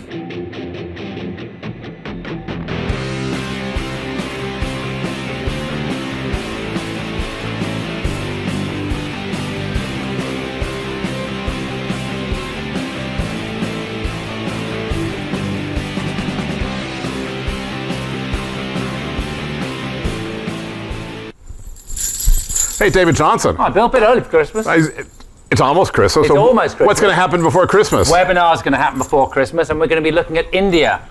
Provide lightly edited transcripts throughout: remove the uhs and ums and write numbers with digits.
Hey, David Johnson. Hi, Bill. A bit early for Christmas. It's almost Christmas. It's almost Christmas. What's going to happen before Christmas? Webinar is going to happen before Christmas, and we're going to be looking at India.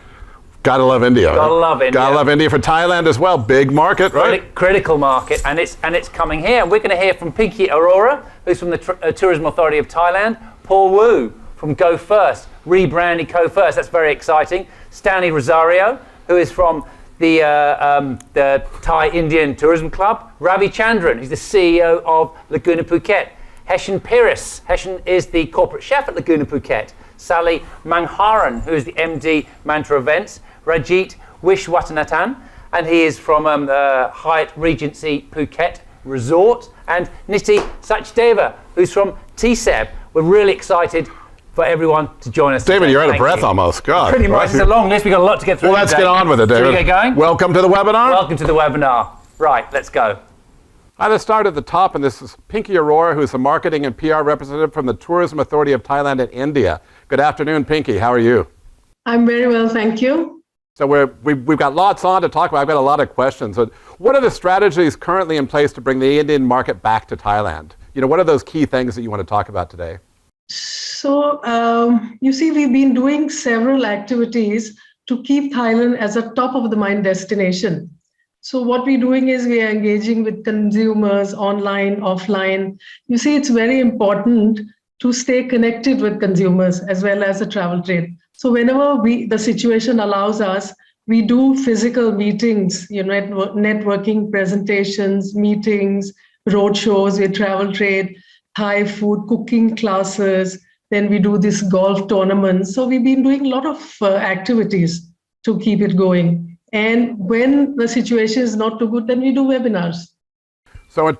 Gotta love India. Gotta love India. Gotta love India for Thailand as well. Big market, right? Critical market, and it's coming here. And we're going to hear from Pinky Arora, who's from the Tourism Authority of Thailand. Paul Wu from Go First, rebranding Go First. That's very exciting. Stanley Rosario, who is from the Thai Indian Tourism Club. Ravi Chandran, who's the CEO of Laguna Phuket. Heshen Piris. Heshen is the corporate chef at Laguna Phuket. Sally Mangharan, who is the MD Mantra Events. Rajit Wishwatanathan, and he is from Hyatt Regency Phuket Resort. And Niti Sachdeva, who's from TSEB. We're really excited for everyone to join us. David, today. you're out of Thank breath you. almost. God. Pretty much. It's a long list. We've got a lot to get through. Well, let's today. get on with it, David. Shall we get going? Welcome to the webinar. Welcome to the webinar. Right, let's go. I'm going to start at the top, and this is Pinky Arora, who's the marketing and PR representative from the Tourism Authority of Thailand in India. Good afternoon, Pinky. How are you? I'm very well, thank you. So we've got lots on to talk about. I've got a lot of questions. But what are the strategies currently in place to bring the Indian market back to Thailand? You know, what are those key things that you want to talk about today? So, you see, we've been doing several activities to keep Thailand as a top of the mind destination. So what we're doing is we are engaging with consumers online, offline. You see, it's very important to stay connected with consumers as well as the travel trade. So whenever the situation allows us, we do physical meetings, networking presentations, meetings, road shows with travel trade, Thai food, cooking classes. Then we do this golf tournaments. So we've been doing a lot of activities to keep it going. And when the situation is not too good, then we do webinars. So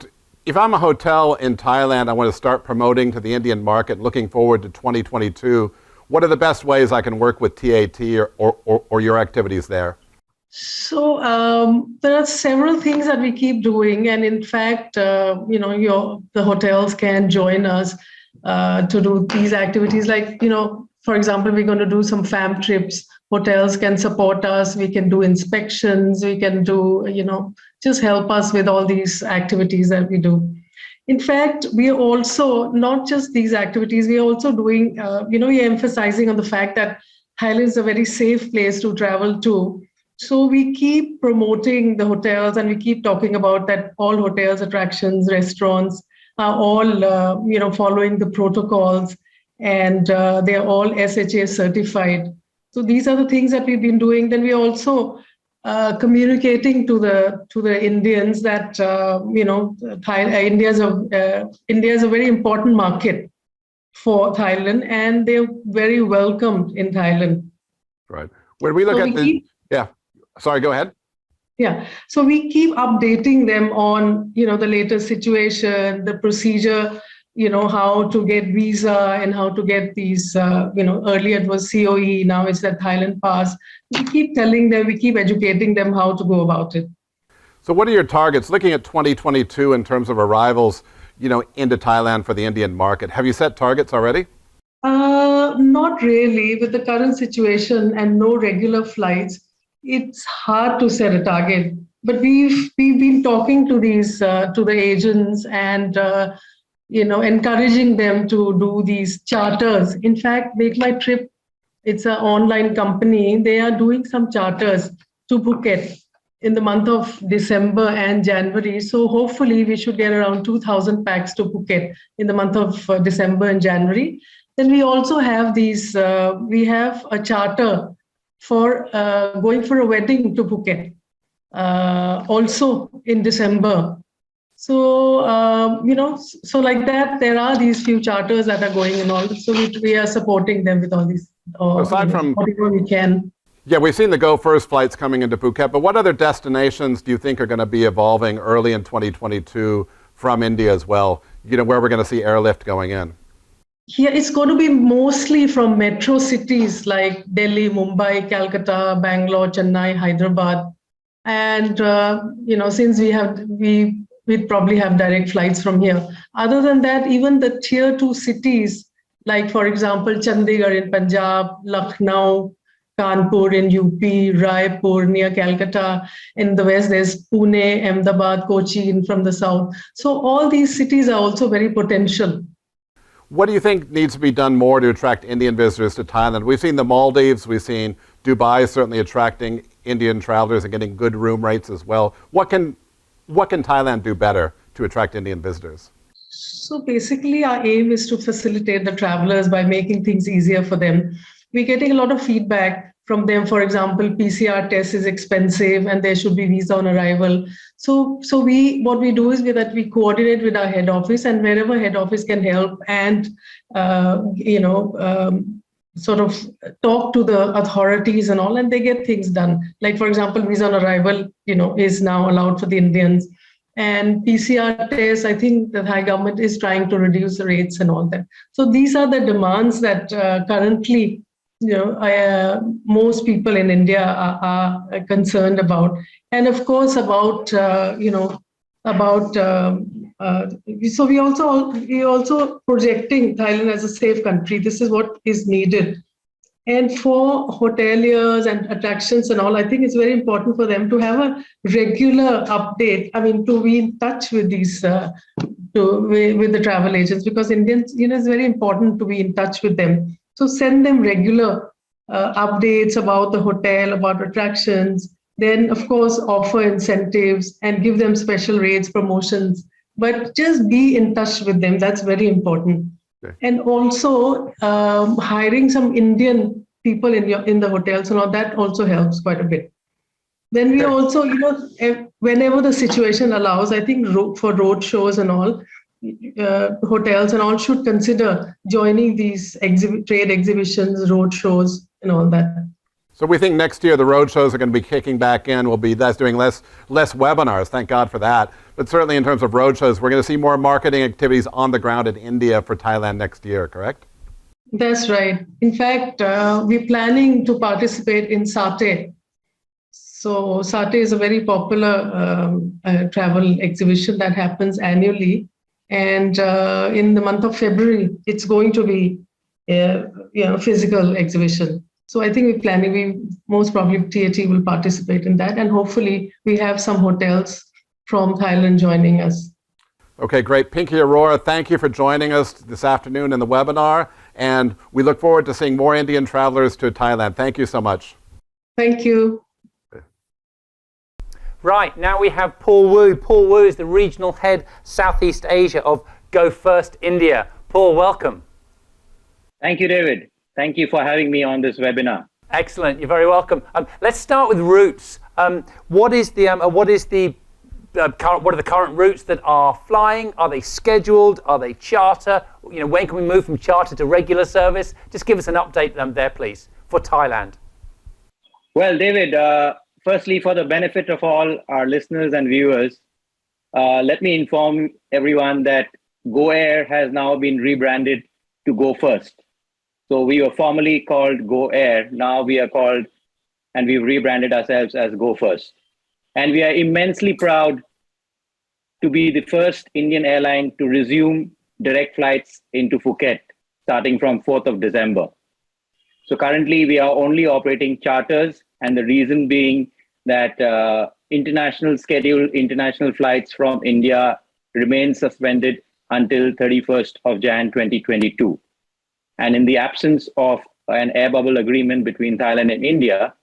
if I'm a hotel in Thailand, I want to start promoting to the Indian market, looking forward to 2022, what are the best ways I can work with TAT or your activities there? So there are several things that we keep doing. And in fact, the hotels can join us to do these activities. Like, for example, we're going to do some fam trips. Hotels can support us. We can do inspections. We can do, just help us with all these activities that we do. In fact, we are also, not just these activities, we are also doing, we are emphasizing on the fact that Thailand is a very safe place to travel to. So we keep promoting the hotels and we keep talking about that all hotels, attractions, restaurants are all, following the protocols and they are all SHA certified. So these are the things that we've been doing. Then we are also communicating to the Indians that India is a very important market for Thailand, and they're very welcomed in Thailand. Right. When we look at sorry, go ahead. Yeah. So we keep updating them on the latest situation, the procedure. How to get visa and how to get these, earlier it was COE, now it's that Thailand pass. We keep telling them, we keep educating them how to go about it. So what are your targets? Looking at 2022 in terms of arrivals, into Thailand for the Indian market, have you set targets already? Not really. With the current situation and no regular flights, it's hard to set a target. But we've been talking to the agents and, encouraging them to do these charters. In fact, Make My Trip, it's an online company. They are doing some charters to Phuket in the month of December and January. So hopefully we should get around 2,000 packs to Phuket in the month of December and January. Then we also have we have a charter for going for a wedding to Phuket, also in December. So, so like that, there are these few charters that are going and all. So we are supporting them with all these, aside from whatever we can. Yeah, we've seen the Go First flights coming into Phuket, but what other destinations do you think are going to be evolving early in 2022 from India as well, where we're going to see airlift going in? Here, it's going to be mostly from metro cities like Delhi, Mumbai, Calcutta, Bangalore, Chennai, Hyderabad, and since we'd probably have direct flights from here. Other than that, even the tier two cities, like for example, Chandigarh in Punjab, Lucknow, Kanpur in UP, Raipur near Calcutta. In the west, there's Pune, Ahmedabad, Kochi from the south. So all these cities are also very potential. What do you think needs to be done more to attract Indian visitors to Thailand? We've seen the Maldives, we've seen Dubai certainly attracting Indian travelers and getting good room rates as well. What can Thailand do better to attract Indian visitors? So basically, our aim is to facilitate the travelers by making things easier for them. We're getting a lot of feedback from them. For example, PCR test is expensive and there should be visa on arrival. So what we do is that we coordinate with our head office, and wherever head office can help and sort of talk to the authorities and all, and they get things done. Like for example, visa on arrival, is now allowed for the Indians. And PCR tests, I think the Thai government is trying to reduce the rates and all that. So these are the demands that currently, most people in India are concerned about. And of course, about. So we also projecting Thailand as a safe country. This is what is needed. And for hoteliers and attractions and all, I think it's very important for them to have a regular update. I mean, to be in touch with these, with the travel agents, because Indians, it's very important to be in touch with them. So send them regular updates about the hotel, about attractions. Then, of course, offer incentives and give them special rates, promotions. But just be in touch with them. That's very important. And also hiring some Indian people in the hotels and all that also helps quite a bit. Then we also, whenever the situation allows, I think for road shows and all, hotels and all should consider joining these trade exhibitions, road shows, and all that. So we think next year the road shows are going to be kicking back in. We'll be doing less webinars. Thank God for that. But certainly in terms of road shows, we're going to see more marketing activities on the ground in India for Thailand next year, correct? That's right. In fact, we're planning to participate in SATE. So SATE is a very popular travel exhibition that happens annually. And in the month of February, it's going to be a physical exhibition. So I think we most probably TAT will participate in that, and hopefully we have some hotels from Thailand joining us. Okay, great. Pinky Arora, thank you for joining us this afternoon in the webinar, and we look forward to seeing more Indian travelers to Thailand. Thank you so much. Thank you. Right, now we have Paul Wu. Paul Wu is the Regional Head Southeast Asia of Go First India. Paul, welcome. Thank you, David. Thank you for having me on this webinar. Excellent. You're very welcome. Let's start with routes. What are the current routes that are flying? Are they scheduled? Are they charter? When can we move from charter to regular service? Just give us an update there, please, for Thailand. Well, David, firstly, for the benefit of all our listeners and viewers, let me inform everyone that Go Air has now been rebranded to Go First. So we were formerly called Go Air. Now we are called, and we've rebranded ourselves as Go First. And we are immensely proud to be the first Indian airline to resume direct flights into Phuket, starting from 4th of December. So currently we are only operating charters, and the reason being that scheduled international flights from India remain suspended until 31st of Jan 2022. And in the absence of an air bubble agreement between Thailand and India,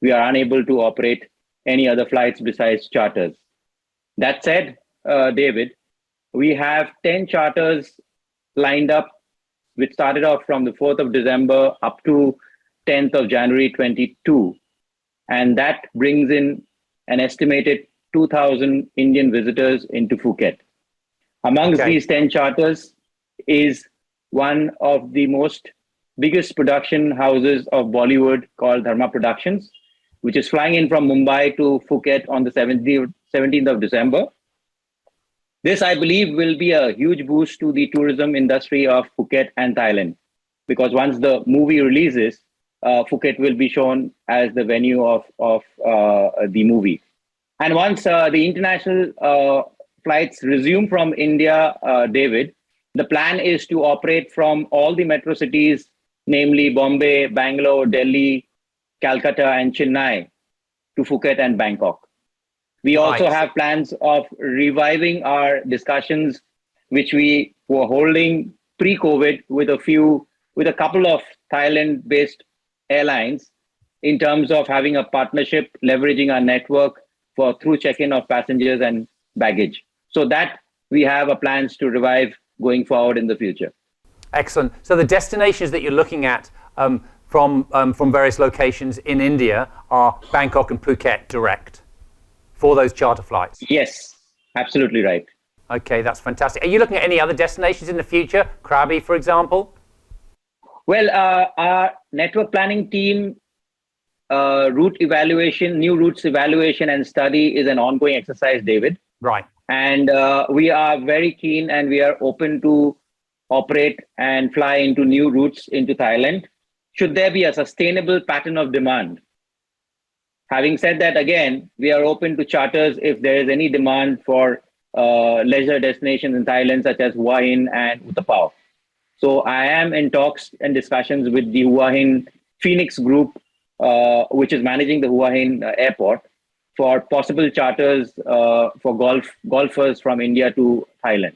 we are unable to operate any other flights besides charters. That said, David, we have 10 charters lined up, which started off from the 4th of December up to 10th of January 22. And that brings in an estimated 2,000 Indian visitors into Phuket. Amongst these 10 charters is one of the biggest production houses of Bollywood called Dharma Productions, which is flying in from Mumbai to Phuket on the 17th of December. This, I believe, will be a huge boost to the tourism industry of Phuket and Thailand, because once the movie releases, Phuket will be shown as the venue of the movie. And once the international flights resume from India, David, the plan is to operate from all the metro cities, namely Bombay, Bangalore, Delhi, Calcutta, and Chennai, to Phuket and Bangkok. We also have plans of reviving our discussions, which we were holding pre-COVID with a couple of Thailand-based airlines, in terms of having a partnership, leveraging our network for through check-in of passengers and baggage. So that we have a plans to revive going forward in the future. Excellent. So the destinations that you're looking at from various locations in India are Bangkok and Phuket direct for those charter flights? Yes, absolutely right. Okay, that's fantastic. Are you looking at any other destinations in the future? Krabi, for example? Well, our network planning team route evaluation, new routes evaluation and study is an ongoing exercise, David. Right. And we are very keen and we are open to operate and fly into new routes into Thailand, should there be a sustainable pattern of demand. Having said that, again, we are open to charters if there is any demand for leisure destinations in Thailand, such as Hua Hin and Utapao. So I am in talks and discussions with the Hua Hin Phoenix Group, which is managing the Hua Hin airport, for possible charters for golfers from India to Thailand.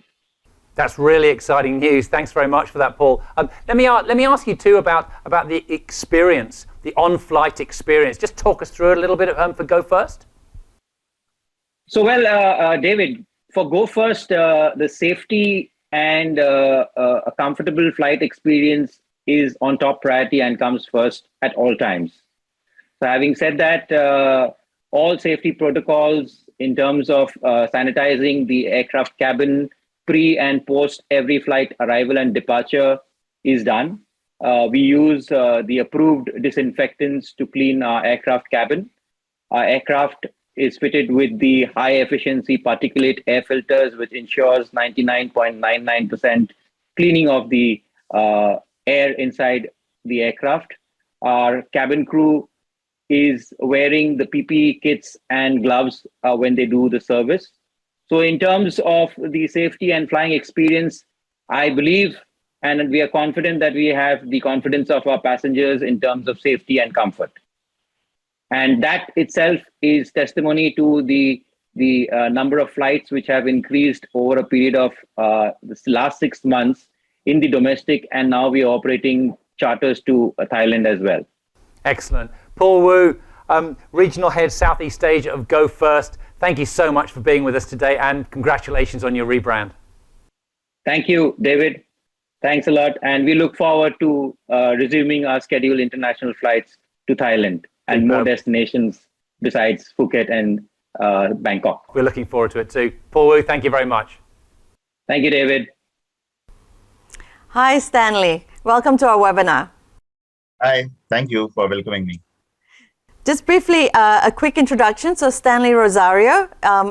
That's really exciting news. Thanks very much for that, Paul. Let me ask you too about the experience, the on-flight experience. Just talk us through it a little bit for Go First. So, well, David, for Go First, the safety and a comfortable flight experience is on top priority and comes first at all times. So having said that, all safety protocols in terms of sanitizing the aircraft cabin pre and post every flight arrival and departure is done. We use the approved disinfectants to clean our aircraft cabin. Our aircraft is fitted with the high efficiency particulate air filters, which ensures 99.99% cleaning of the air inside the aircraft. Our cabin crew is wearing the PPE kits and gloves when they do the service. So in terms of the safety and flying experience, I believe and we are confident that we have the confidence of our passengers in terms of safety and comfort. And that itself is testimony to the number of flights which have increased over a period of the last 6 months in the domestic, and now we are operating charters to Thailand as well. Excellent. Paul Wu, Regional Head Southeast Asia of Go First, thank you so much for being with us today, and congratulations on your rebrand. Thank you, David. Thanks a lot. And we look forward to resuming our scheduled international flights to Thailand and more destinations besides Phuket and Bangkok. We're looking forward to it too. Paul Wu, thank you very much. Thank you, David. Hi, Stanley. Welcome to our webinar. Hi, thank you for welcoming me. Just briefly, a quick introduction. So Stanley Rosario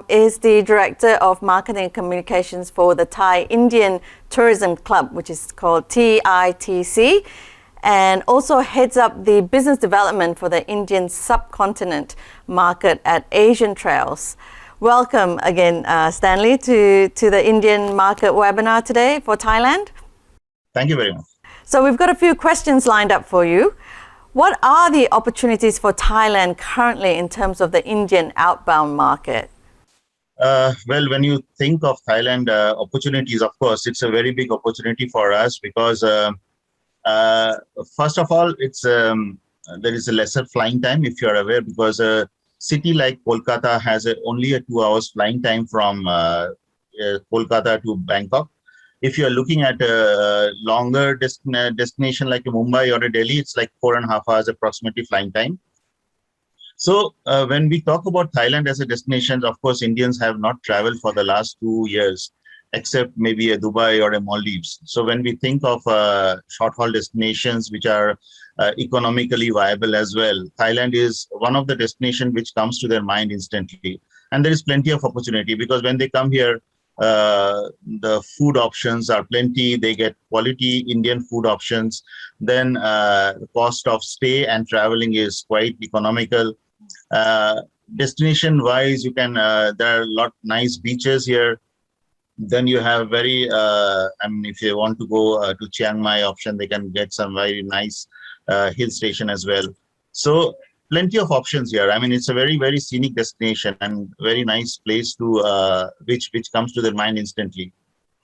is the Director of Marketing and Communications for the Thai Indian Tourism Club, which is called TITC, and also heads up the business development for the Indian subcontinent market at Asian Trails. Welcome again, Stanley, to the Indian market webinar today for Thailand. Thank you very much. So we've got a few questions lined up for you. What are the opportunities for Thailand currently in terms of the Indian outbound market? Well, when you think of Thailand opportunities, of course, it's a very big opportunity for us because, first of all, it's there is a lesser flying time, if you're aware, because a city like Kolkata has only a 2 hours flying time from Kolkata to Bangkok. If you're looking at a longer destination like a Mumbai or a Delhi, it's like 4.5 hours approximately flying time. So when we talk about Thailand as a destination, of course, Indians have not traveled for the last 2 years, except maybe a Dubai or a Maldives. So when we think of short-haul destinations which are economically viable as well, Thailand is one of the destinations which comes to their mind instantly. And there is plenty of opportunity because when they come here, The food options are plenty. They get quality Indian food options. Then the cost of stay and traveling is quite economical. Destination wise, you can there are a lot nice beaches here. Then you have very I mean, if you want to go to Chiang Mai option, they can get some very nice hill station as well. So plenty of options here. I mean, it's a very, very scenic destination and very nice place to which comes to their mind instantly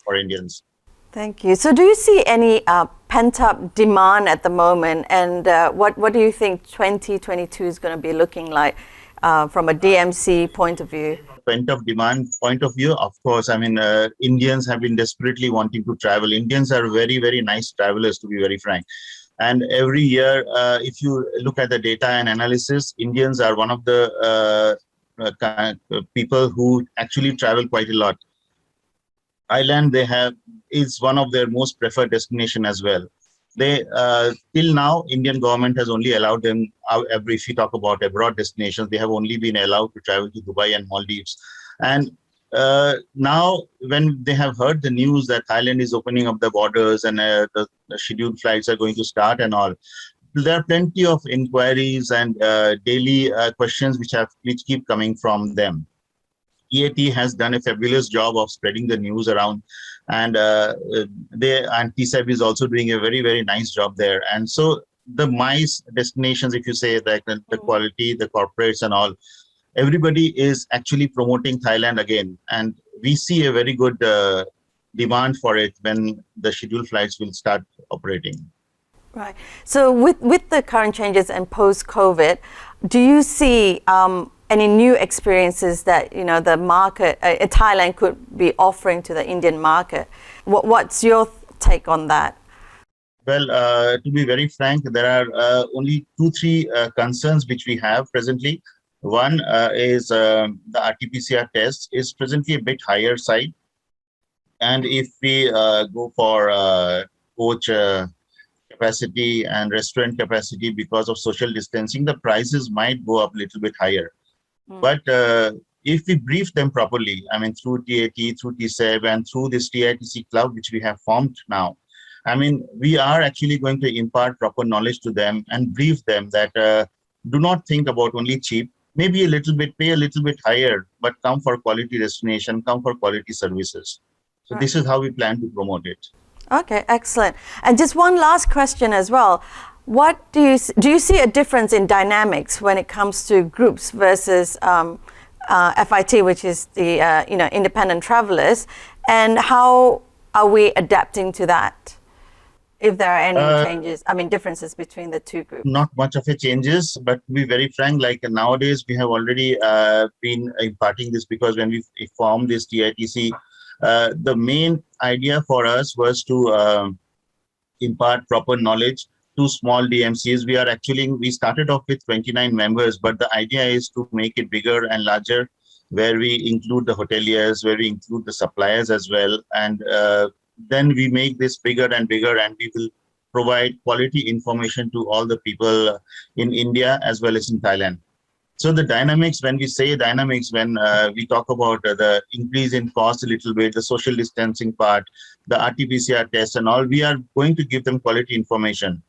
for Indians. Thank you. So do you see any pent-up demand at the moment? And what do you think 2022 is going to be looking like from a DMC point of view? Pent-up demand point of view, of course, I mean, Indians have been desperately wanting to travel. Indians are very, very nice travelers, to be very frank. And every year, if you look at the data and analysis, Indians are one of the people who actually travel quite a lot. Thailand, is one of their most preferred destination as well. They till now, Indian government has only allowed them, if you talk about abroad destinations, they have only been allowed to travel to Dubai and Maldives. And now, when they have heard the news that Thailand is opening up the borders and the scheduled flights are going to start and all, there are plenty of inquiries and daily questions which keep coming from them. EAT has done a fabulous job of spreading the news around, and TSEB is also doing a very, very nice job there. And so the MICE destinations, if you say that the quality, the corporates and all, everybody is actually promoting Thailand again. And we see a very good demand for it when the scheduled flights will start operating. Right. So with the current changes and post-COVID, do you see any new experiences that the market, Thailand could be offering to the Indian market? What's your take on that? Well, to be very frank, there are only 2-3 concerns which we have presently. One is the RT-PCR test is presently a bit higher side. And if we go for coach capacity and restaurant capacity because of social distancing, the prices might go up a little bit higher. But if we brief them properly, I mean, through TAT, through TSEB, and through this TITC club, which we have formed now, I mean, we are actually going to impart proper knowledge to them and brief them that do not think about only cheap, maybe a little bit, pay a little bit higher, but come for quality destination, come for quality services. So this is how we plan to promote it. Okay, excellent. And just one last question as well. What do you see a difference in dynamics when it comes to groups versus FIT, which is the independent travelers, and how are we adapting to that? If there are any changes, I mean differences between the two groups? Not much of a changes, but to be very frank, like nowadays we have already been imparting this, because when we formed this TITC, the main idea for us was to impart proper knowledge to small DMCs. We started off with 29 members, but the idea is to make it bigger and larger, where we include the hoteliers, where we include the suppliers as well. And then we make this bigger and bigger, and we will provide quality information to all the people in India as well as in Thailand. So the dynamics, when we say dynamics, when we talk about the increase in cost a little bit, the social distancing part, the RT-PCR test and all, we are going to give them quality information.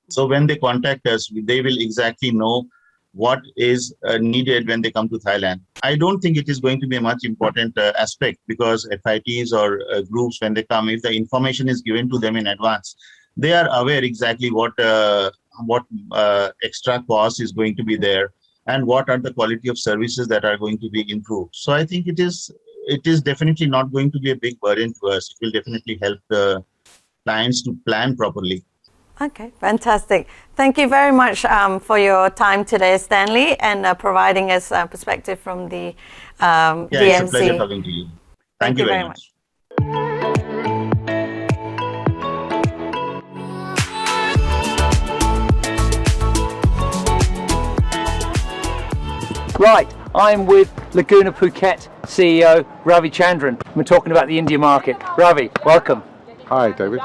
So when they contact us, they will exactly know what is needed when they come to Thailand. I don't think it is going to be a much important aspect, because FITs or groups, when they come, if the information is given to them in advance, they are aware exactly what extra cost is going to be there and what are the quality of services that are going to be improved. So I think it is definitely not going to be a big burden to us. It will definitely help the clients to plan properly. Okay, fantastic. Thank you very much for your time today, Stanley, and providing us perspective from the DMC. It's a pleasure talking to you. Thank you very much. Right, I'm with Laguna Phuket CEO Ravi Chandran. We're talking about the India market. Ravi, welcome. Hi, David.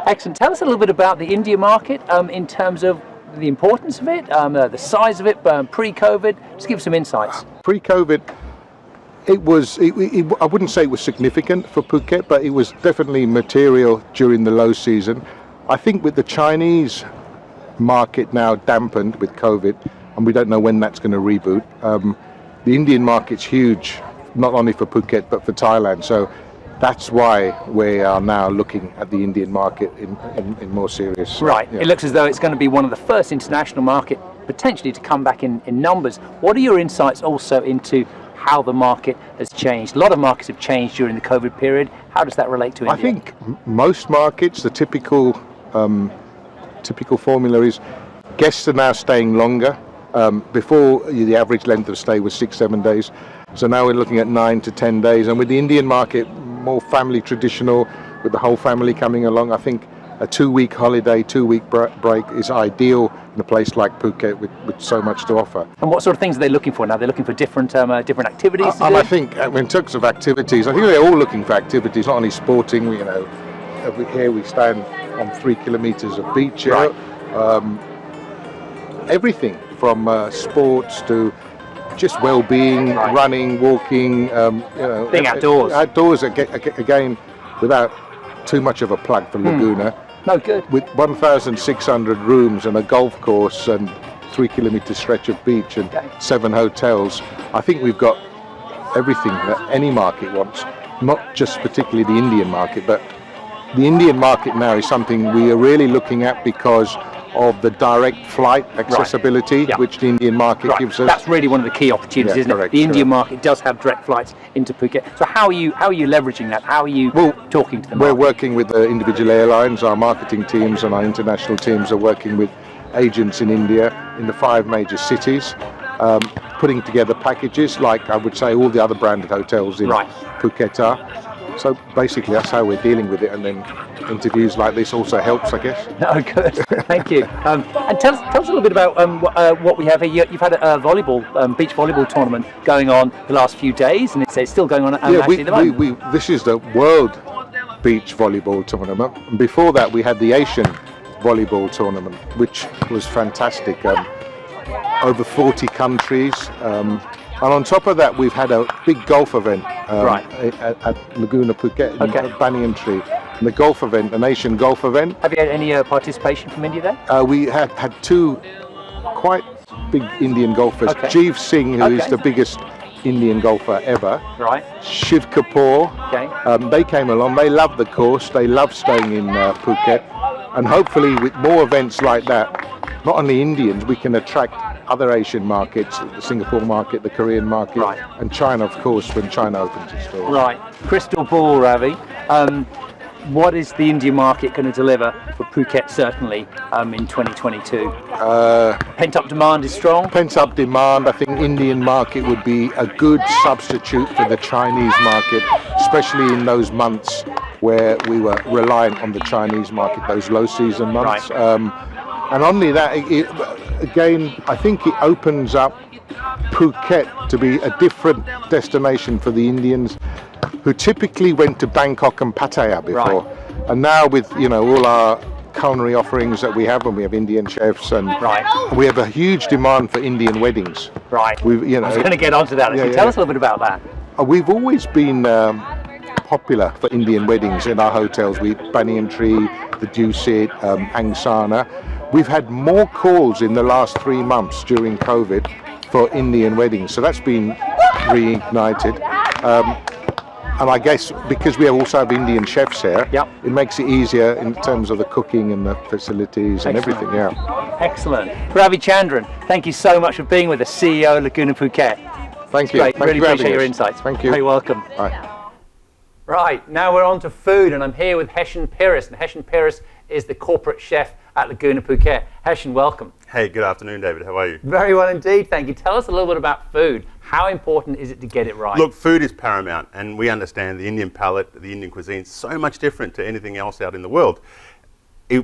Excellent. Tell us a little bit about the India market in terms of the importance of it, the size of it, pre-COVID. Just give some insights. Pre-COVID, It was, I wouldn't say it was significant for Phuket, but it was definitely material during the low season. I think with the Chinese market now dampened with COVID, and we don't know when that's going to reboot, the Indian market's huge, not only for Phuket, but for Thailand. So that's why we are now looking at the Indian market in more serious. Right. Yeah. It looks as though it's going to be one of the first international market potentially to come back in numbers. What are your insights also into how the market has changed? A lot of markets have changed during the COVID period. How does that relate to India? I think most markets, the typical formula is guests are now staying longer. Before, the average length of stay was 6-7 days. So now we're looking at 9 to 10 days. And with the Indian market, more family traditional, with the whole family coming along, I think a 2-week holiday, 2-week break is ideal in a place like Phuket with so much to offer. And what sort of things are they looking for now? They're looking for different activities to And do? I think in terms of activities, I think they're all looking for activities, not only sporting. Here we stand on 3 kilometers of beach here. Right. Everything from sports to just well-being, Right. running, walking. Being outdoors. Outdoors again, without too much of a plug for Laguna. No, good. With 1,600 rooms and a golf course and 3-kilometer stretch of beach and 7 hotels, I think we've got everything that any market wants. Not just particularly the Indian market, but the Indian market now is something we are really looking at because of the direct flight accessibility, Yeah. which the Indian market gives us. That's really one of the key opportunities, Yeah, isn't it? correct, The Indian correct. market does have direct flights into Phuket. So how are you leveraging that? How are you talking to them? We're working with the individual airlines. Our marketing teams and our international teams are working with agents in India in the 5 major cities, putting together packages like I would say all the other branded hotels in Right. Phuket are. So basically that's how we're dealing with it, and then interviews like this also helps, I guess. Oh, good. Thank you. And tell us a little bit about what we have here. You've had a beach volleyball tournament going on the last few days, and it's still going on actually at the moment. This is the World Beach Volleyball Tournament. And before that, we had the Asian Volleyball Tournament, which was fantastic. Over 40 countries. And on top of that, we've had a big golf event at Laguna Phuket, in Banyan Tree. And the golf event, an Asian golf event. Have you had any participation from India there? We had 2 quite big Indian golfers. Okay. Jeev Singh, who is the biggest Indian golfer ever. Right. Shiv Kapoor. Okay. They came along. They love the course. They love staying in Phuket. And hopefully with more events like that, not only Indians, we can attract other Asian markets, the Singapore market, the Korean market, Right. and China, of course, when China opens its doors. Right. Crystal ball, Ravi. What is the Indian market going to deliver for Phuket, certainly, in 2022? Pent-up demand is strong? Pent-up demand. I think Indian market would be a good substitute for the Chinese market, especially in those months where we were reliant on the Chinese market, those low season months. Right. And only that, again, I think it opens up Phuket to be a different destination for the Indians who typically went to Bangkok and Pattaya before. Right. And now with, all our culinary offerings that we have, and we have Indian chefs, and we have a huge demand for Indian weddings. Right. I was going to get onto that. Tell us a little bit about that. We've always been popular for Indian weddings in our hotels. Banyan Tree, the Dusit, Angsana. We've had more calls in the last 3 months during COVID for Indian weddings, so that's been reignited. And I guess because we also have Indian chefs here, it makes it easier in terms of the cooking and the facilities and everything. Excellent. Ravi Chandran, thank you so much for being with us, CEO of Laguna Phuket. Thank you. Great. Thank Really you for appreciate having your us. insights. Thank you. Very welcome. Bye. Right, now we're on to food, and I'm here with Heshen Peiris. And Heshen Peiris is the corporate chef at Laguna Phuket. Heshen, welcome. Hey, good afternoon, David. How are you? Very well indeed, thank you. Tell us a little bit about food. How important is it to get it right? Look, food is paramount, and we understand the Indian palate, the Indian cuisine is so much different to anything else out in the world.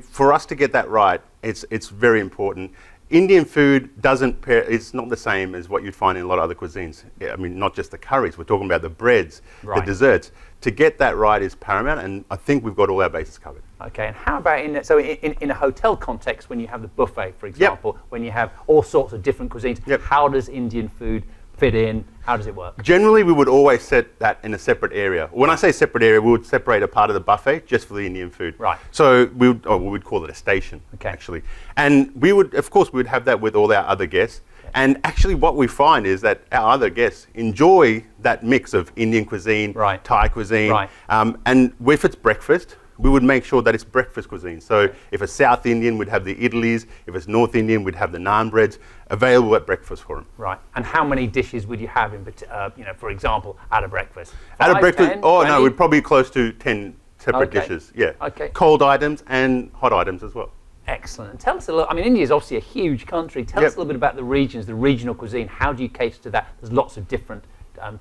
For us to get that right, it's very important. Indian food it's not the same as what you'd find in a lot of other cuisines. I mean, not just the curries, we're talking about the breads, the desserts. To get that right is paramount, and I think we've got all our bases covered. Okay, and how about in a hotel context, when you have the buffet, for example, when you have all sorts of different cuisines, how does Indian food fit in? How does it work? Generally, we would always set that in a separate area. When I say separate area, we would separate a part of the buffet just for the Indian food. Right. So we would call it a station, actually. And we would, of course, we would have that with all our other guests. And actually what we find is that our other guests enjoy that mix of Indian cuisine, Thai cuisine, and if it's breakfast, we would make sure that it's breakfast cuisine. So if it's South Indian, we'd have the idlis. If it's North Indian, we'd have the naan breads available at breakfast for them. Right. And how many dishes would you have, for example, at a breakfast? At a breakfast, 10, oh 20? no, we'd probably close to 10 separate dishes. Yeah. Okay. Cold items and hot items as well. Excellent. And tell us a little, India is obviously a huge country. Tell us a little bit about the regions, the regional cuisine. How do you cater to that? There's lots of different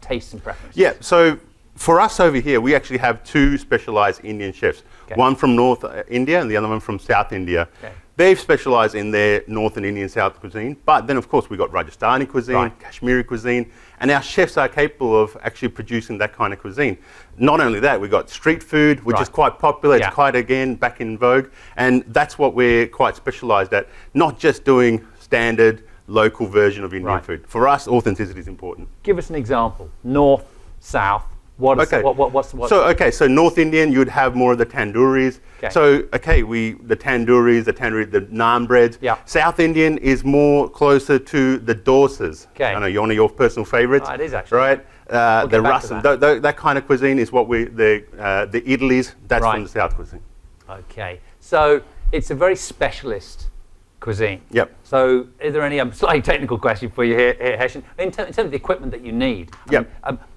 tastes and preferences. Yeah, so for us over here, we actually have two specialized Indian chefs. One from North India and the other one from South India. They've specialized in their Northern Indian South cuisine, but then of course we've got Rajasthani cuisine, Kashmiri cuisine, and our chefs are capable of actually producing that kind of cuisine. Not only that, we've got street food, which is quite popular, it's quite, again, back in vogue, and that's what we're quite specialized at, not just doing standard local version of Indian food. For us, authenticity is important. Give us an example. North, South. What's So North Indian, you'd have more of the tandooris. So, the tandooris, the naan breads. South Indian is more closer to the dosas. I know one of your personal favorites. It is actually. Right? The rasam, that kind of cuisine is what the idlis, that's from the South cuisine. Okay, so it's a very specialist cuisine. Yep. So is there any slightly technical question for you here Heshen? In terms of the equipment that you need,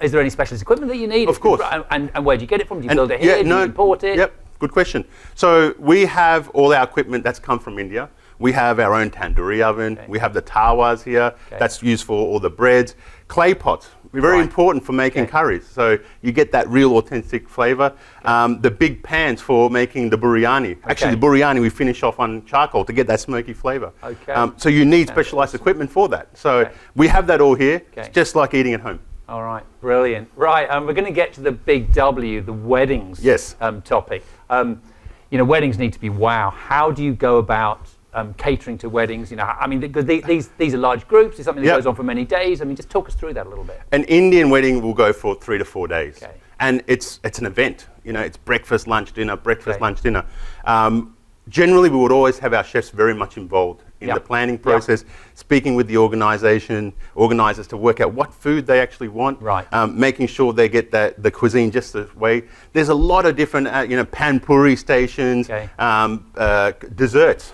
is there any specialist equipment that you need? Of course. And where do you get it from? Do you build it here? Do you import it? Yep, good question. So we have all our equipment that's come from India. We have our own tandoori oven. We have the tawas here. That's used for all the breads. Clay pots. Very important for making curries. So you get that real authentic flavor. The big pans for making the biryani. Actually, the biryani we finish off on charcoal to get that smoky flavor. So you need specialized equipment for that. So we have that all here. It's just like eating at home. All right, brilliant. Right, we're going to get to the big W, the weddings topic. Weddings need to be wow. How do you go about catering to weddings? Because these are large groups. It's something that goes on for many days. Just talk us through that a little bit. An Indian wedding will go for 3 to 4 days, and it's an event. It's breakfast, lunch, dinner, breakfast, lunch, dinner. Generally, we would always have our chefs very much involved in the planning process, speaking with the organisers to work out what food they actually want, making sure they get the cuisine just the way. There's a lot of different, pan-puri stations, desserts.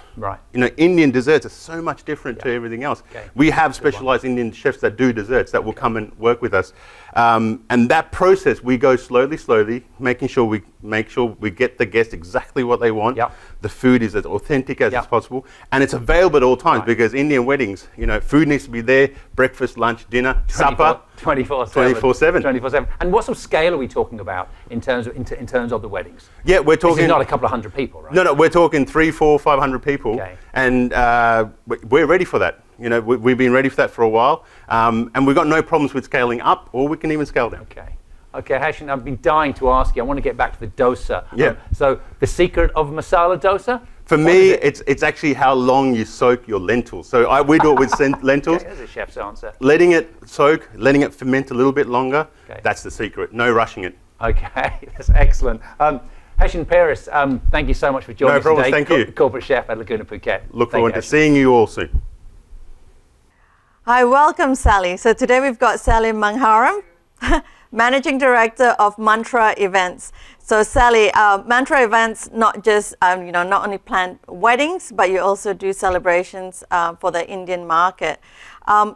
Indian desserts are so much different to everything else. We have specialised Indian chefs that do desserts that will come and work with us. And that process, we go slowly, making sure we get the guest exactly what they want. The food is as authentic as possible, and it's available at all times because Indian weddings, food needs to be there: breakfast, lunch, dinner, supper, 24/7. And what sort of scale are we talking about in terms of the weddings? Yeah, we're talking. This is not a couple of hundred people, right? No, we're talking 300, 400, 500 people, and we're ready for that. We've been ready for that for a while, and we've got no problems with scaling up, or we can even scale down. Okay, Heshen, I've been dying to ask you. I want to get back to the dosa. Yeah. So the secret of masala dosa? For me, it's actually how long you soak your lentils. So we do it with lentils. There's a chef's answer. Letting it soak, letting it ferment a little bit longer. That's the secret. No rushing it. Okay, that's excellent. Heshen Paris, thank you so much for joining us today. No problem, thank you. Corporate chef at Laguna Phuket. Look forward to seeing you all soon. Hi, welcome, Sally. So today we've got Sally Mangharam, Managing Director of Mantra Events. So Sally, Mantra Events not just not only plan weddings, but you also do celebrations for the Indian market.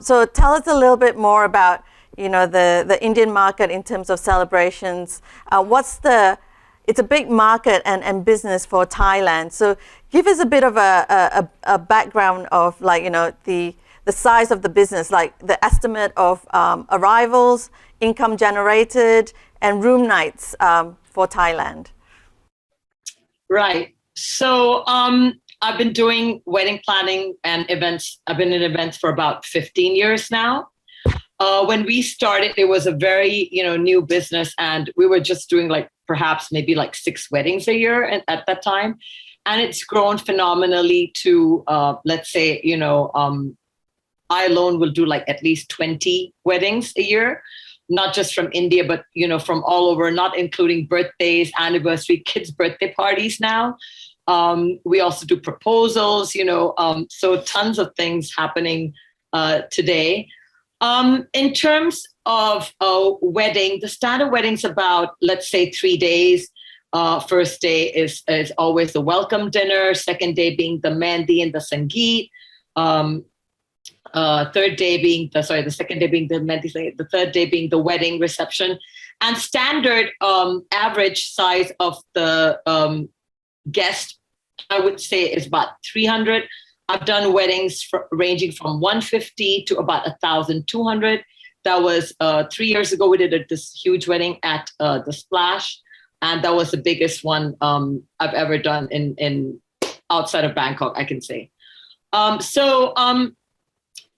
So tell us a little bit more about the Indian market in terms of celebrations. It's a big market and business for Thailand. So give us a bit of a background of the size of the business, like the estimate of arrivals, income generated, and room nights for Thailand. Right. So I've been doing wedding planning and events. I've been in events for about 15 years now. When we started, it was a very new business, and we were just doing perhaps maybe 6 weddings a year at that time. And it's grown phenomenally to, let's say, I alone will do like at least 20 weddings a year, not just from India, but from all over, not including birthdays, anniversary, kids' birthday parties now. We also do proposals, so tons of things happening today. In terms of a wedding, the standard wedding's about, let's say, 3 days. First day is always the welcome dinner. Second day being the mehndi and the sangeet. Third day being the second day being the mehndi, the third day being the wedding reception. And standard average size of the guest, I would say, is about 300. I've done weddings ranging from 150 to about 1,200. That was 3 years ago. We did this huge wedding at the Splash, and that was the biggest one I've ever done in outside of Bangkok, I can say.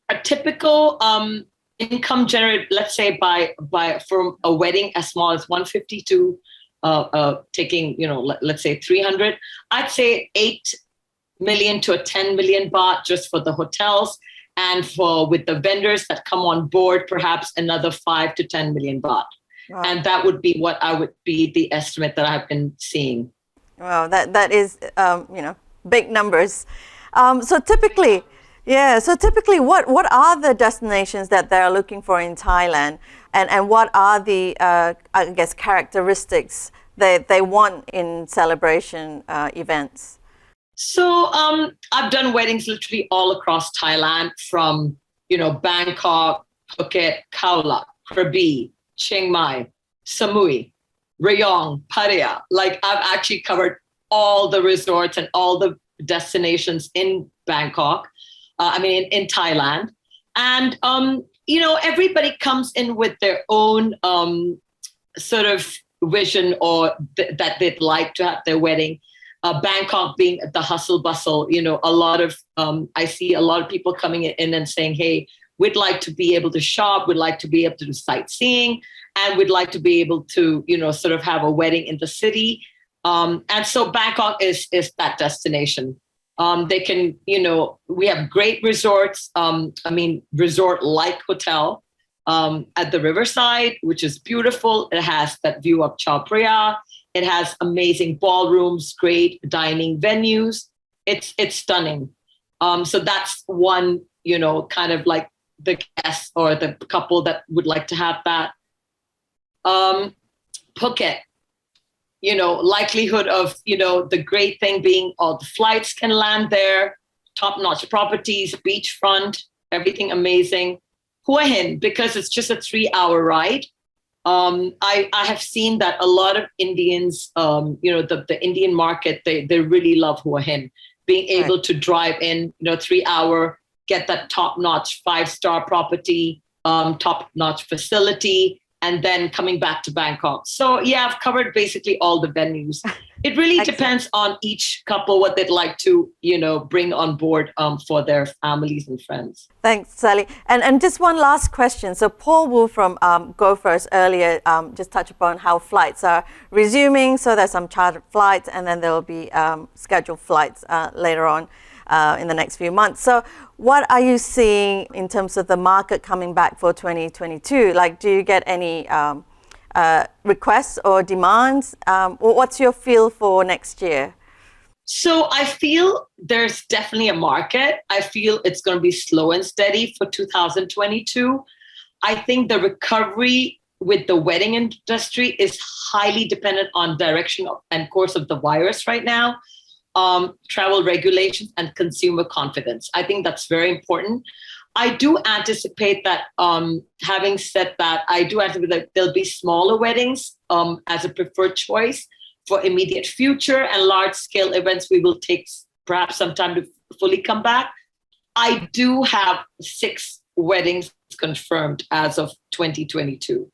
A typical income generated, let's say, by from a wedding as small as 150 to taking, let's say 300, I'd say 8 million to 10 million baht just for the hotels, and with the vendors that come on board, perhaps another 5 to 10 million baht. Wow. And that would be what I would be the estimate that I've been seeing. Wow, that is big numbers. So typically, what are the destinations that they're looking for in Thailand, and what are the I guess characteristics that they want in celebration events? So I've done weddings literally all across Thailand, from Bangkok, Phuket, Khao Lak, Krabi, Chiang Mai, Samui, Rayong, Pattaya. Like, I've actually covered all the resorts and all the destinations in Bangkok. In Thailand. And everybody comes in with their own sort of vision or that they'd like to have their wedding. Bangkok being the hustle bustle, a lot of, I see a lot of people coming in and saying, hey, we'd like to be able to shop, we'd like to be able to do sightseeing, and we'd like to be able to, sort of have a wedding in the city. And so Bangkok is that destination. They can, we have great resorts, resort-like hotel at the riverside, which is beautiful. It has that view of Chao Phraya. It has amazing ballrooms, great dining venues. It's stunning. So that's one, kind of like the guest or the couple that would like to have that. Phuket, likelihood of, the great thing being all the flights can land there, top-notch properties, beachfront, everything amazing. Hua Hin, because it's just a 3-hour ride. I have seen that a lot of Indians, the Indian market, they really love Hua Hin, being able to drive in, 3-hour, get that top-notch 5-star property, top-notch facility, and then coming back to Bangkok. So yeah, I've covered basically all the venues. It really depends on each couple, what they'd like to, bring on board for their families and friends. Thanks, Sally. And just one last question. So Paul Wu from Go First earlier just touched upon how flights are resuming. So there's some chartered flights, and then there will be scheduled flights later on in the next few months. So what are you seeing in terms of the market coming back for 2022? Like, do you get any requests or demands? What's your feel for next year? So I feel there's definitely a market. I feel it's going to be slow and steady for 2022. I think the recovery with the wedding industry is highly dependent on direction and course of the virus right now. Travel regulations and consumer confidence. I think that's very important. I do anticipate that, having said that, I do anticipate that there'll be smaller weddings as a preferred choice for immediate future, and large-scale events we will take perhaps some time to fully come back. I do have 6 weddings confirmed as of 2022.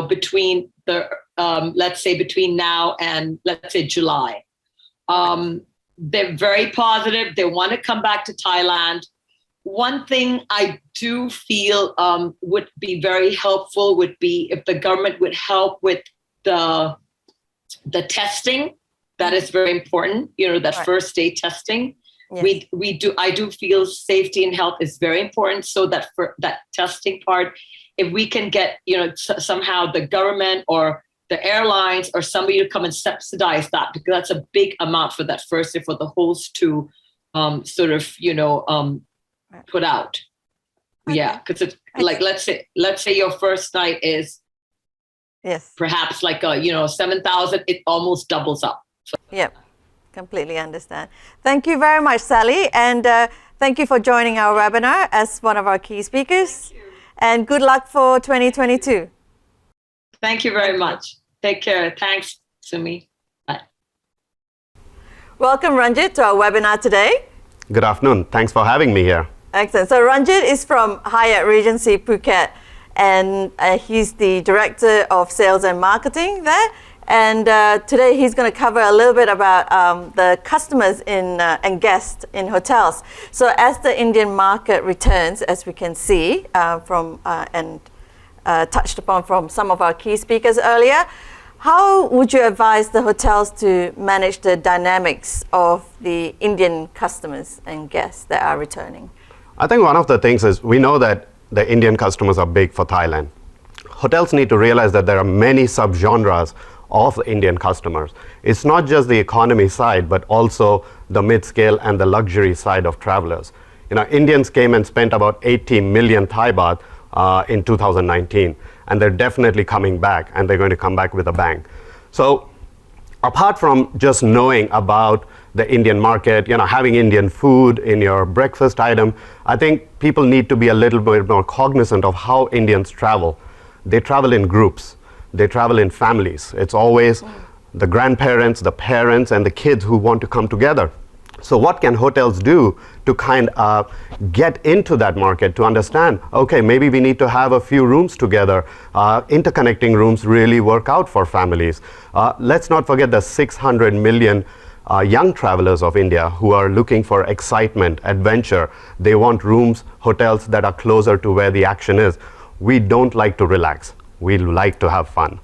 Between the, let's say between now and let's say July. They're very positive. They want to come back to Thailand. One thing I do feel would be very helpful would be if the government would help with the testing. That is very important, that first day testing. Yes. I do feel safety and health is very important. So that for that testing part, if we can get, somehow the government or the airlines or somebody to come and subsidize that, because that's a big amount for that first day for the host to put out. Okay. Yeah, because it's like, let's say your first night is perhaps like 7,000, it almost doubles up. So. Yep, completely understand. Thank you very much, Sally, and thank you for joining our webinar as one of our key speakers. Thank you. And good luck for 2022. Thank you very much. Take care. Thanks, Sumi. Bye. Welcome, Ranjit, to our webinar today. Good afternoon. Thanks for having me here. Excellent. So Ranjit is from Hyatt Regency Phuket, and he's the Director of Sales and Marketing there. And today he's going to cover a little bit about the customers and guests in hotels. So as the Indian market returns, as we can see from and touched upon from some of our key speakers earlier, how would you advise the hotels to manage the dynamics of the Indian customers and guests that are returning? I think one of the things is we know that the Indian customers are big for Thailand. Hotels need to realize that there are many subgenres of the Indian customers. It's not just the economy side, but also the mid-scale and the luxury side of travelers. Indians came and spent about 80 million Thai baht in 2019, and they're definitely coming back, and they're going to come back with a bang. So apart from just knowing about the Indian market, having Indian food in your breakfast item, I think people need to be a little bit more cognizant of how Indians travel. They travel in groups. They travel in families. It's always the grandparents, the parents, and the kids who want to come together. So what can hotels do to kind of get into that market, to understand, okay, maybe we need to have a few rooms together. Interconnecting rooms really work out for families. Let's not forget the 600 million young travelers of India who are looking for excitement, adventure. They want rooms, hotels that are closer to where the action is. We don't like to relax. We like to have fun.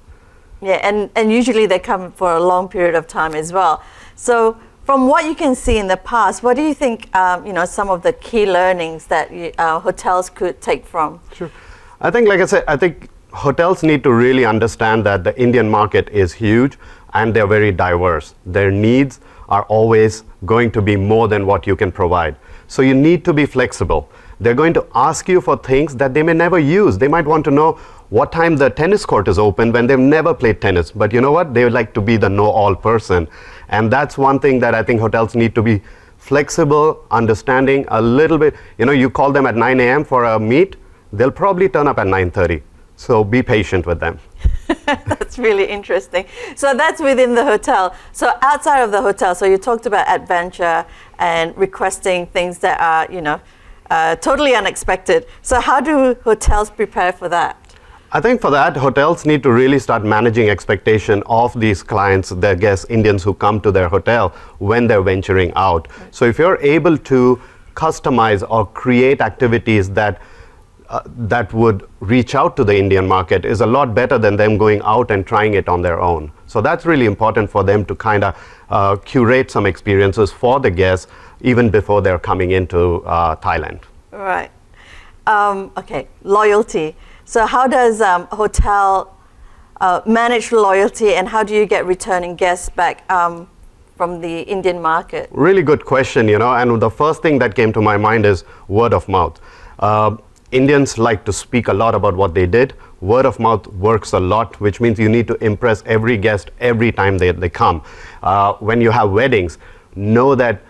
Yeah, and usually they come for a long period of time as well. So from what you can see in the past, what do you think, some of the key learnings that hotels could take from? Sure. I think, like I said, I think hotels need to really understand that the Indian market is huge and they're very diverse. Their needs are always going to be more than what you can provide. So you need to be flexible. They're going to ask you for things that they may never use. They might want to know what time the tennis court is open when they've never played tennis. But you know what? They would like to be the know-all person. And that's one thing that I think hotels need to be flexible, understanding a little bit. You call them at 9 a.m. for a meet, they'll probably turn up at 9:30. So be patient with them. That's really interesting. So that's within the hotel. So outside of the hotel, so you talked about adventure and requesting things that are, totally unexpected. So how do hotels prepare for that? I think for that, hotels need to really start managing expectation of these clients, their guests, Indians who come to their hotel when they're venturing out. So if you're able to customize or create activities that would reach out to the Indian market, is a lot better than them going out and trying it on their own. So that's really important for them to kind of curate some experiences for the guests even before they're coming into Thailand. Right. Okay, loyalty. So how does hotel manage loyalty, and how do you get returning guests back from the Indian market? Really good question, and the first thing that came to my mind is word of mouth. Indians like to speak a lot about what they did. Word of mouth works a lot, which means you need to impress every guest every time they come. When you have weddings, know that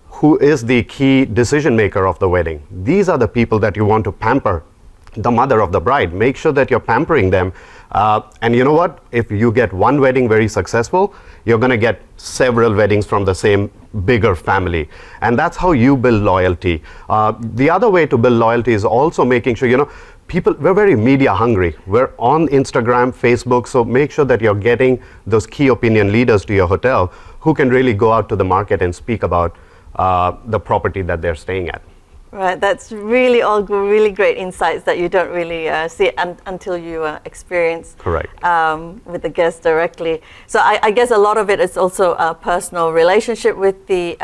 who is the key decision maker of the wedding. These are the people that you want to pamper. The mother of the bride, make sure that you're pampering them. And you know what? If you get one wedding very successful, you're going to get several weddings from the same bigger family. And that's how you build loyalty. The other way to build loyalty is also making sure, people, we're very media hungry. We're on Instagram, Facebook, so make sure that you're getting those key opinion leaders to your hotel who can really go out to the market and speak about the property that they're staying at. Right, that's really all really great insights that you don't really see until you experience. Correct. With the guests directly. So I guess a lot of it is also a personal relationship with the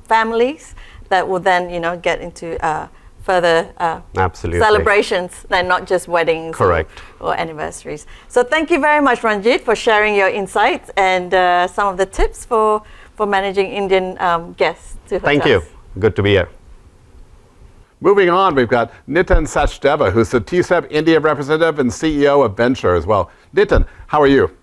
families that will then, get into further Absolutely. celebrations than not just weddings Correct. or anniversaries. So thank you very much, Ranjit, for sharing your insights and some of the tips for managing Indian guests to hotels. Thank you. Good to be here. Moving on, we've got Nitin Sachdeva, who's the TCEP India representative and CEO of Venture as well. Nitin, how are you?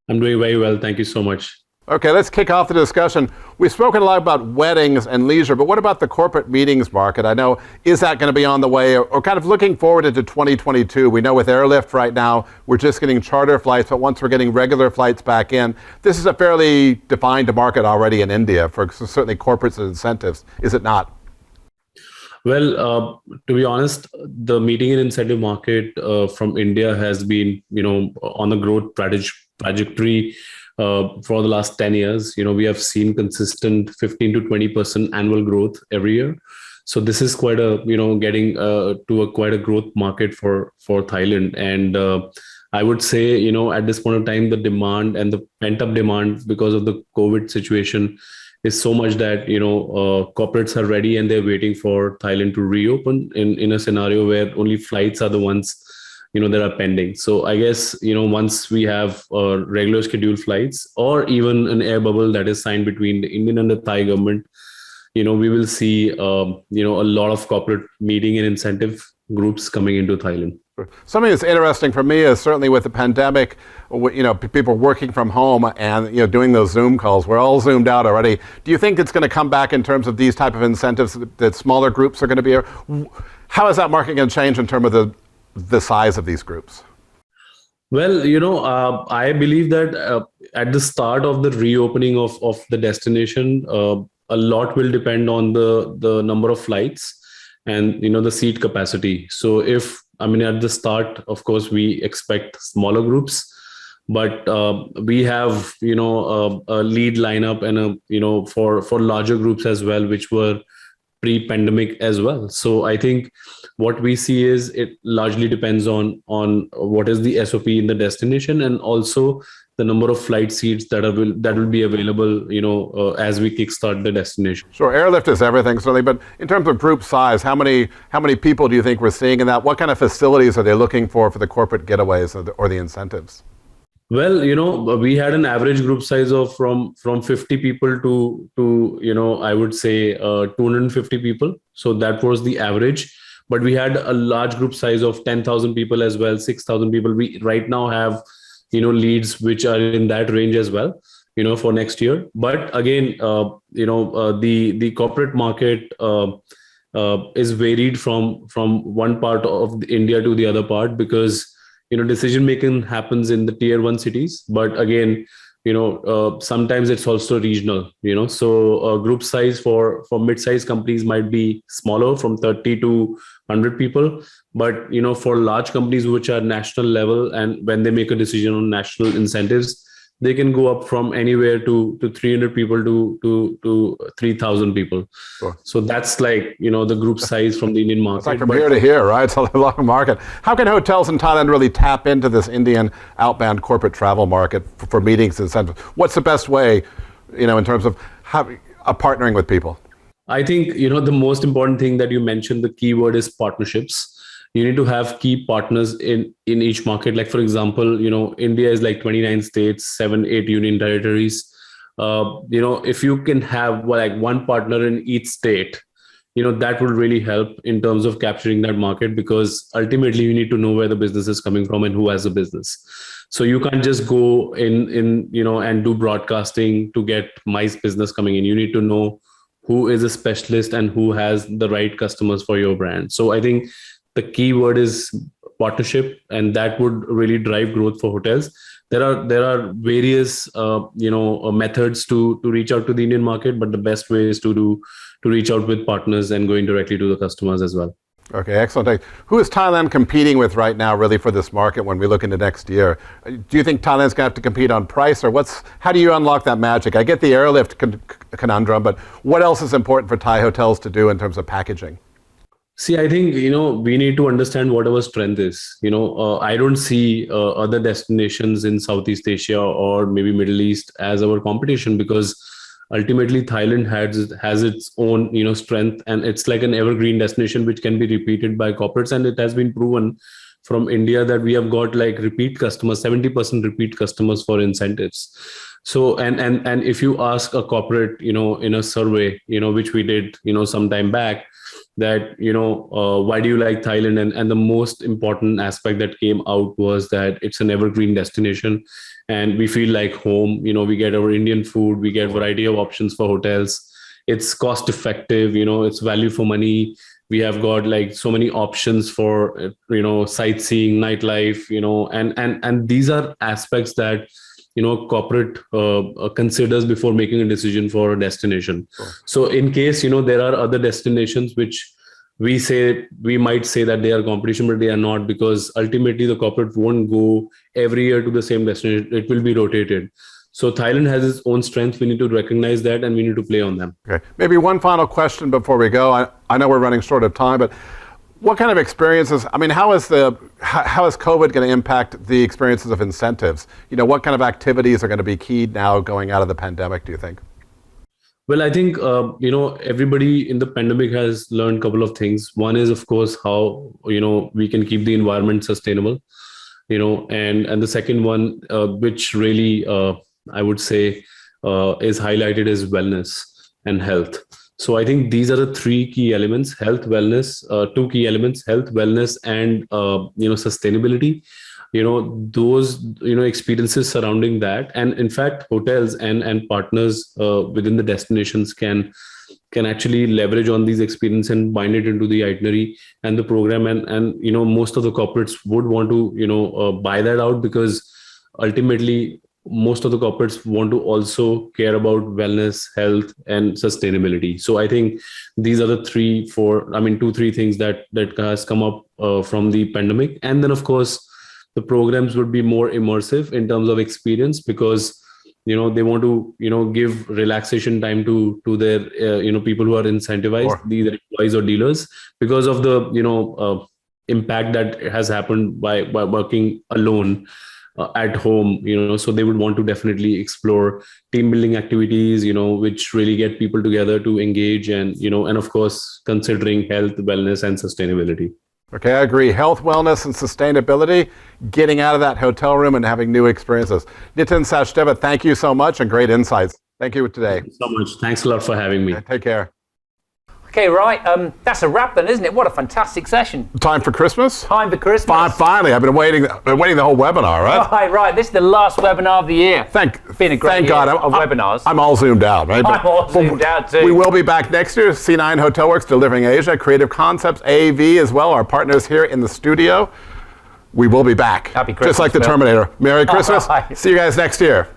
I'm doing very well. Thank you so much. Okay, let's kick off the discussion. We've spoken a lot about weddings and leisure, but what about the corporate meetings market? I know, is that going to be on the way or kind of looking forward into 2022? We know with airlift right now, we're just getting charter flights, but once we're getting regular flights back in, this is a fairly defined market already in India for certainly corporates and incentives, is it not? Well, to be honest, the meeting and incentive market from India has been, on a growth trajectory for the last 10 years. We have seen consistent 15 to 20% annual growth every year. So this is quite a, getting to a quite a growth market for Thailand. And I would say, at this point of time, the demand and the pent up demand because of the COVID situation is so much that, corporates are ready and they're waiting for Thailand to reopen in a scenario where only flights are the ones that are pending. So I guess, once we have regular scheduled flights or even an air bubble that is signed between the Indian and the Thai government, we will see, a lot of corporate meeting and incentive groups coming into Thailand. Something that's interesting for me is certainly with the pandemic, people working from home and doing those Zoom calls. We're all zoomed out already. Do you think it's going to come back in terms of these type of incentives that smaller groups are going to be? How is that market going to change in terms of the size of these groups? Well, I believe that at the start of the reopening of the destination, a lot will depend on the number of flights and the seat capacity. So at the start, of course, we expect smaller groups, but we have a lead lineup and for larger groups as well, which were pre-pandemic as well. So I think what we see is it largely depends on what is the SOP in the destination and also the number of flight seats that will be available, as we kickstart the destination. Sure, airlift is everything, certainly, but in terms of group size, how many people do you think we're seeing in that? What kind of facilities are they looking for the corporate getaways or the incentives? Well, we had an average group size of from 50 people to I would say 250 people. So that was the average. But we had a large group size of 10,000 people as well, 6,000 people. We right now have leads which are in that range as well, for next year. But again, the corporate market is varied from one part of India to the other part because decision making happens in the tier 1 cities. But again, sometimes it's also regional. So group size for mid-sized companies might be smaller, from 30 to 100 people. But for large companies which are national level, and when they make a decision on national incentives, they can go up from anywhere to 300 people to 3,000 people. Sure. So that's like, the group size from the Indian market. It's like from here to here, right? It's a long market. How can hotels in Thailand really tap into this Indian outbound corporate travel market for meetings and incentives? What's the best way, in terms of partnering with people? I think, the most important thing that you mentioned, the keyword is partnerships. You need to have key partners in each market. Like, for example, India is like 29 states, 7-8 union territories. If you can have one partner in each state, that will really help in terms of capturing that market, because ultimately you need to know where the business is coming from and who has the business. So you can't just go in and do broadcasting to get MICE business coming in. You need to know who is a specialist and who has the right customers for your brand. So I think the key word is partnership, and that would really drive growth for hotels. There are various methods to reach out to the Indian market, but the best way is to reach out with partners and going directly to the customers as well. Okay, excellent. Who is Thailand competing with right now, really, for this market when we look into next year? Do you think Thailand's going to have to compete on price, or how do you unlock that magic? I get the airlift conundrum, but what else is important for Thai hotels to do in terms of packaging? See, I think, we need to understand what our strength is. I don't see other destinations in Southeast Asia or maybe Middle East as our competition, because ultimately Thailand has its own, strength, and it's like an evergreen destination which can be repeated by corporates. And it has been proven from India that we have got like repeat customers, 70% repeat customers for incentives. So, and if you ask a corporate, in a survey, which we did, some time back, that, why do you like Thailand? And the most important aspect that came out was that it's an evergreen destination and we feel like home. We get our Indian food, we get variety of options for hotels. It's cost effective, it's value for money. We have got like so many options for, sightseeing, nightlife, and these are aspects that, corporate considers before making a decision for a destination. Sure. So in case, there are other destinations which we might say that they are competition, but they are not, because ultimately the corporate won't go every year to the same destination. It will be rotated. So Thailand has its own strength. We need to recognize that and we need to play on them. Okay. Maybe one final question before we go. I know we're running short of time, but what kind of experiences, how is COVID going to impact the experiences of incentives? What kind of activities are going to be key now going out of the pandemic, do you think? Well, I think, everybody in the pandemic has learned a couple of things. One is, of course, how, we can keep the environment sustainable, and the second one, which really, I would say, is highlighted is wellness and health. So I think these are the three key elements: health, wellness, two key elements: health, wellness, and sustainability. Those experiences surrounding that, and in fact, hotels and partners within the destinations can actually leverage on these experiences and bind it into the itinerary and the program. And most of the corporates would want to buy that out, because ultimately most of the corporates want to also care about wellness, health, and sustainability. So I think these are the 2-3 things that has come up from the pandemic. And then, of course, the programs would be more immersive in terms of experience, because they want to give relaxation time to their people who are incentivized, these employees or dealers, because of the impact that has happened by working alone at home. So they would want to definitely explore team building activities, which really get people together to engage, and of course considering health, wellness, and sustainability. Okay, I agree. Health, wellness, and sustainability, getting out of that hotel room and having new experiences. Nitin Sachdeva, thank you so much, and great insights. Thank you today. Thank you so much. Thanks a lot for having me. Take care. Okay, right. That's a wrap then, isn't it? What a fantastic session. Time for Christmas? Time for Christmas. Finally, I've been waiting the whole webinar, right? Right. This is the last webinar of the year. Been a great year of webinars. I'm all zoomed out, right? I'm all zoomed out too. We will be back next year. C9 HotelWorks delivering Asia, Creative Concepts, AV as well, our partners here in the studio. We will be back. Happy Christmas, just like the Bill. Terminator. Merry Christmas. See you guys next year.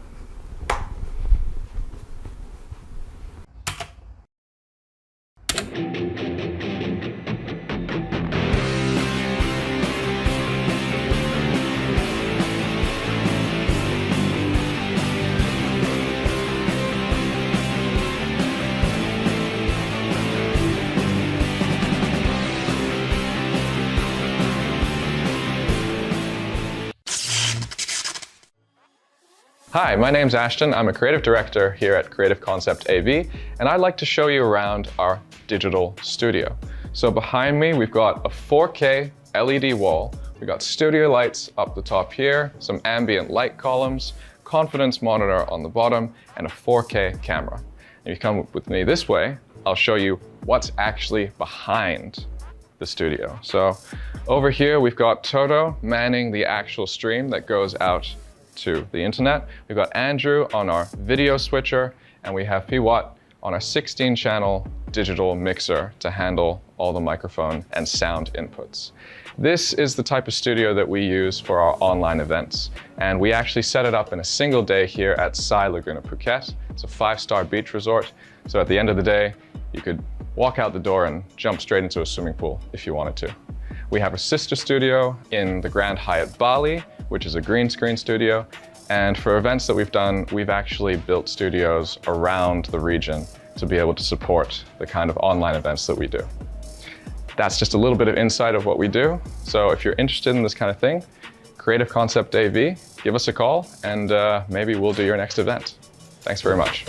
Hi, my name's Ashton. I'm a creative director here at Creative Concept AV, and I'd like to show you around our digital studio. So behind me, we've got a 4K LED wall. We've got studio lights up the top here, some ambient light columns, confidence monitor on the bottom, and a 4K camera. If you come with me this way, I'll show you what's actually behind the studio. So over here, we've got Toto manning the actual stream that goes out to the internet. We've got Andrew on our video switcher, and we have Piwat on our 16-channel digital mixer to handle all the microphone and sound inputs. This is the type of studio that we use for our online events, and we actually set it up in a single day here at Sai Laguna Phuket. It's a 5-star beach resort, so at the end of the day, you could walk out the door and jump straight into a swimming pool if you wanted to. We have a sister studio in the Grand Hyatt Bali, which is a green screen studio. And for events that we've done, we've actually built studios around the region to be able to support the kind of online events that we do. That's just a little bit of insight of what we do. So if you're interested in this kind of thing, Creative Concept AV, give us a call and maybe we'll do your next event. Thanks very much.